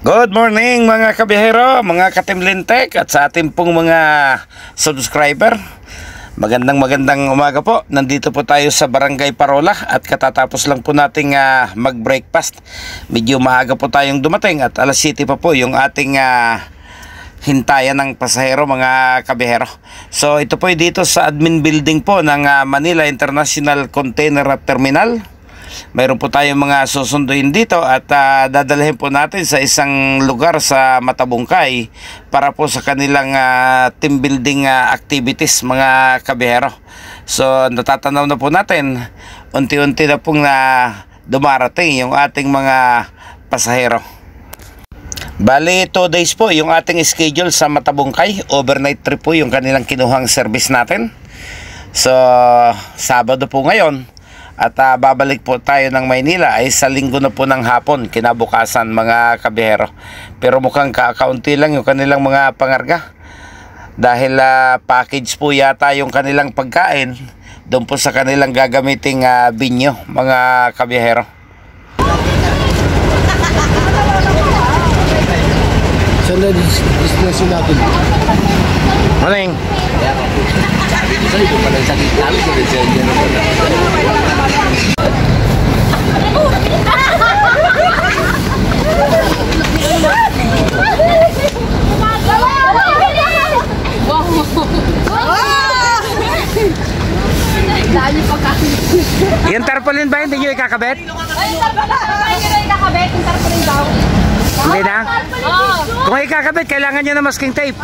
Good morning mga kabiyahero, mga katimlintek at sa ating pong mga subscriber. Magandang umaga po. Nandito po tayo sa Barangay Parola at katatapos lang po nating mag-breakfast. Medyo maaga po tayong dumating at alas 7 pa po yung ating hintayan ng pasahero mga kabiyahero. So ito po dito sa admin building po ng Manila International Container Terminal. Mayroon po tayong mga susunduin dito at dadalhin po natin sa isang lugar sa Matabungkay para po sa kanilang team building activities mga kabiyahero. So natatanaw na po natin, unti-unti na pong dumarating yung ating mga pasahero. Bali 2 days po yung ating schedule sa Matabungkay. Overnight trip po yung kanilang kinuhang service natin. So Sabado po ngayon. At babalik po tayo ng Maynila ay sa Linggo na po ng hapon, kinabukasan mga kabiyahero. Pero mukhang kakaunti lang yung kanilang mga pangarga. Dahil package po yata yung kanilang pagkain doon po sa kanilang gagamiting binyo mga kabiyahero. Saan na destination natin? Morning! Sorry, kung palang sakit namin sa destination Yung tarpaulin ba hindi nyo ikakabit? Yung tarpaulin daw. Hindi na? Kung ikakabit, kailangan nyo na masking tape.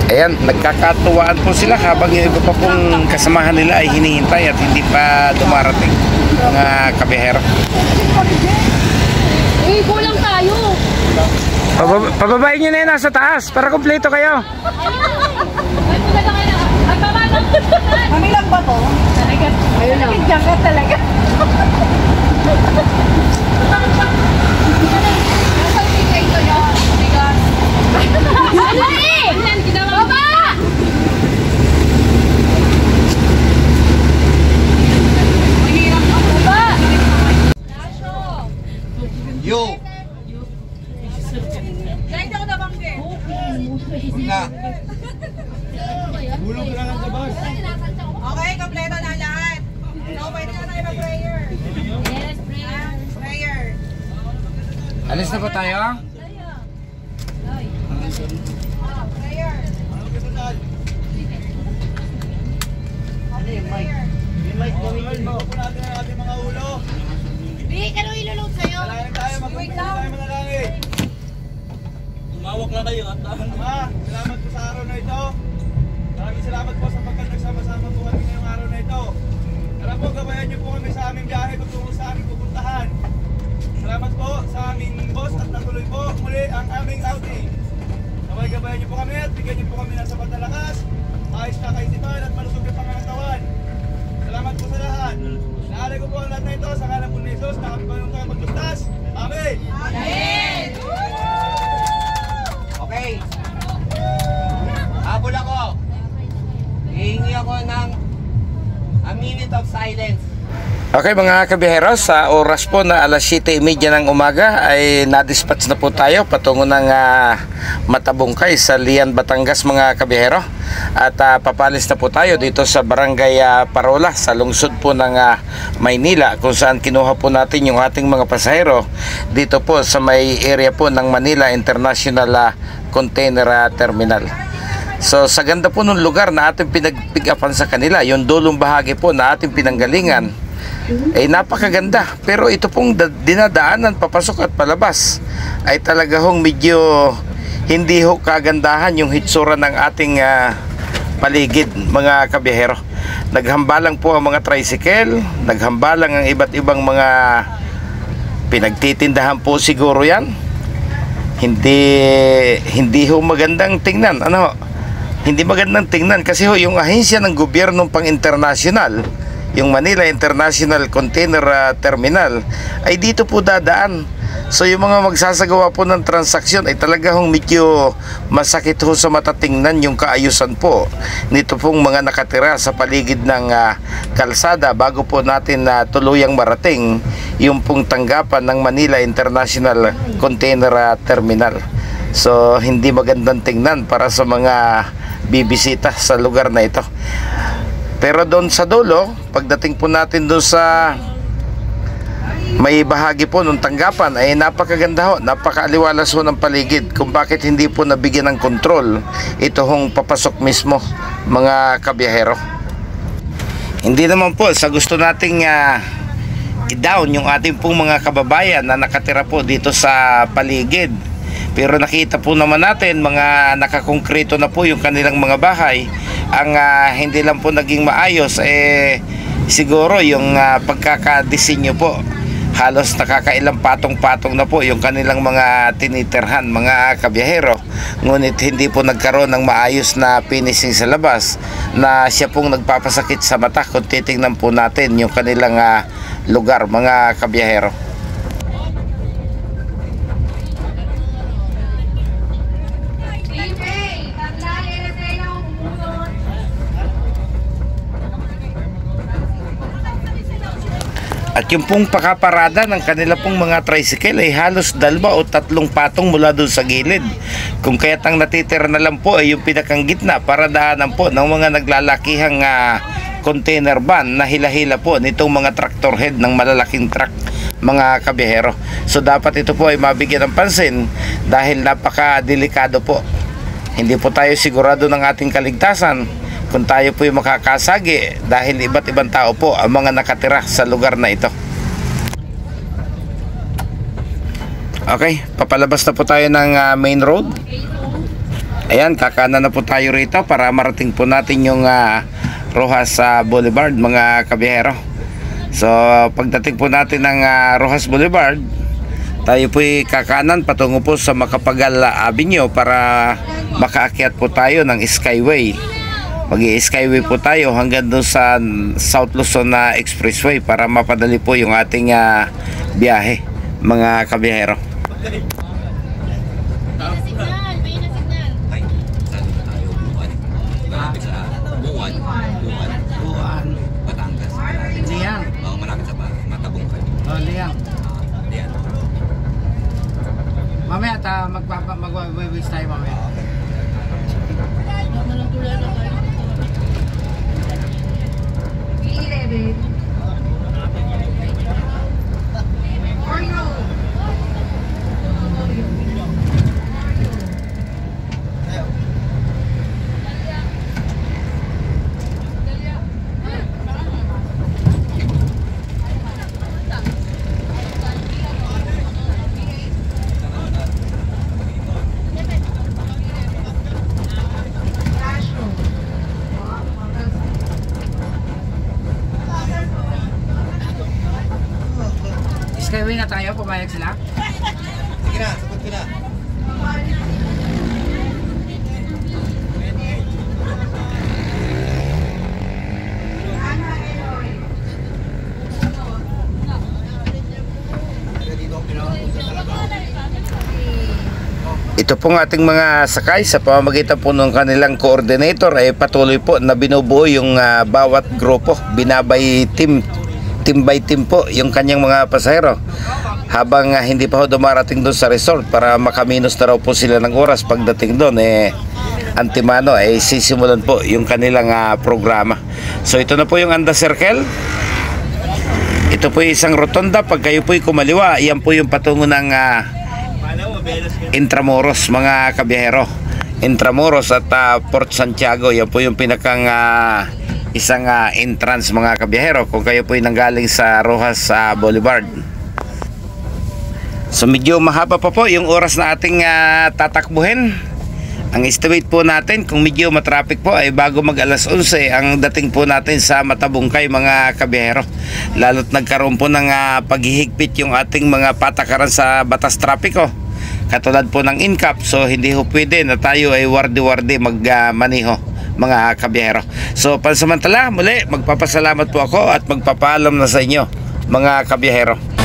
Ayan, nagkakatuwaan po sila habang yung iba pa pong kasamahan nila ay hinihintay at hindi pa dumarating mga kabiyahero. Eh, kulang tayo. Pababain nyo na yun nasa taas para kumpleto kayo. Kami lang ba to? Ayun lang. Diyan ka talaga. Yo! Kahit ako nabangge. Na! Bulog lang ang tabas. Okay, kompleto na lahat. So, pwede na tayo mag-prayer. Yes, prayer. Prayer. Alis na po tayo? Prayer. Mic gawin mo. Huwag natin ang ating mga ulo. Di, ano ilulog sa'yo? Malangin tayo, mag-umpisa tayo manalangin. Tumawag lang kayo at salamat po sa araw na ito. Maraming salamat po sapagkat nagsama-sama po kami ngayong araw na ito. Tara po, gabayan niyo po kami sa aming biyahe patungo sa aming pupuntahan. Salamat po sa aming boss at natuloy po muli ang aming outing. Sabay gabayan niyo po kami at bigyan niyo po kami ng sapat na lakas, ayos na kaisipan at malusog na pangangatawan. Salamat po sa lahat. Naalay ko po ang lahat na ito sa ngalan po ni Jesus na kami panunong tayo maglustas. Amen! Amen! Okay. Habol ako. Hihingi ako ng a minute of silence. Okay mga kabiyahero, sa oras po na alas 7:30 ng umaga ay na-dispatch na po tayo patungo ng Matabungkay sa Lian, Batangas mga kabiyahero. At papalis na po tayo dito sa Barangay Parola sa lungsod po ng Maynila, kung saan kinuha po natin yung ating mga pasahero dito po sa may area po ng Manila International Container Terminal. So sa ganda po ng lugar na ating pinag-pick-upan sa kanila, yung dulong bahagi po na ating pinanggalingan ay napakaganda, pero ito pong dinadaanan papasok at palabas ay talaga hong medyo hindi ho kagandahan yung hitsura ng ating paligid mga kabiyahero. Naghambalang po ang mga tricycle, naghambalang ang iba't ibang mga Pinagtitindahan po siguro yan. Hindi ho magandang tingnan. Ano ho? Hindi magandang tingnan kasi ho yung ahensya ng gobyernong pang-international, yung Manila International Container Terminal, ay dito po dadaan. So yung mga magsasagawa po ng transaksyon ay talaga hong medyo masakit ho sa mata tingnan yung kaayusan po nito pong mga nakatira sa paligid ng kalsada bago po natin tuluyang marating yung pong tanggapan ng Manila International Container Terminal. So hindi magandang tingnan para sa mga bibisita sa lugar na ito. Pero doon sa dulo, pagdating po natin doon sa may bahagi po ng tanggapan ay napakaganda ho, napakaaliwalas ho ng paligid kung bakit hindi po nabigyan ng kontrol ito hong papasok mismo mga kabiyahero. Hindi naman po sa gusto nating i-down yung ating pong mga kababayan na nakatira po dito sa paligid. Pero nakita po naman natin mga nakakongkrito na po yung kanilang mga bahay. Ang hindi lang po naging maayos siguro yung pagkakadesinyo po. Halos nakakailang patong-patong na po yung kanilang mga tinitirhan mga kabiyahero. Ngunit hindi po nagkaroon ng maayos na finishing sa labas na siya pong nagpapasakit sa mata kung titingnan po natin yung kanilang lugar mga kabiyahero. At yung pong pakaparada ng kanila pong mga tricycle ay halos 2 o 3 patong mula doon sa gilid. Kung kaya't ang natitira na lang po ay yung pinakang gitna para daanan po ng mga naglalakihang container van na hila-hila po nitong mga tractor head ng malalaking truck mga kabiyahero. So dapat ito po ay mabigyan ng pansin dahil napaka-delikado po. Hindi po tayo sigurado ng ating kaligtasan kung tayo po yung makakasagi dahil iba't ibang tao po ang mga nakatira sa lugar na ito. Okay, papalabas na po tayo ng main road. Ayan, kakanan na po tayo rito para marating po natin yung Roxas Boulevard mga kabiyahero. So pagdating po natin ng Roxas Boulevard, tayo po kakanan patungo po sa Macapagal Avenue para makaakyat po tayo ng Skyway. Mag-i-skyway po tayo hanggang doon sa South Luzon Expressway para mapadali po yung ating biyahe mga kabiyahero. Mamaya mag-waste tayo mamaya. Skyway na tayo, pumayag sila. Sige na, sagot ko na. Ito pong ating mga sakay sa pamamagitan po ng kanilang coordinator ay patuloy po na binubuo yung bawat grupo, binabay team by team po yung kanyang mga pasahero habang hindi pa ho dumarating doon sa resort para makaminos na raw po sila ng oras pagdating doon antimano ay sisimulan po yung kanilang programa. So ito na po yung Anda Circle. Ito po yung isang rotonda. Pag kayo po kumaliwa, yan po yung patungo ng Intramuros mga kabiyahero. Intramuros at Port Santiago, yan po yung pinakang isang entrance mga kabiyahero kung kayo po ay nanggaling sa Roxas Boulevard. So medyo mahaba pa po yung oras na ating tatakbuhin. Ang estimate po natin kung medyo matraffic po ay bago mag alas 11 ang dating po natin sa Matabungkay mga kabiyahero. Lalo't nagkaroon po ng paghihigpit yung ating mga patakaran sa batas trapiko. Katulad po ng INCAP, so hindi ho pwede na tayo ay wardi-wardi magmaniho mga kabiyahero. So pansamantala muli magpapasalamat po ako at magpapaalam na sa inyo mga kabiyahero.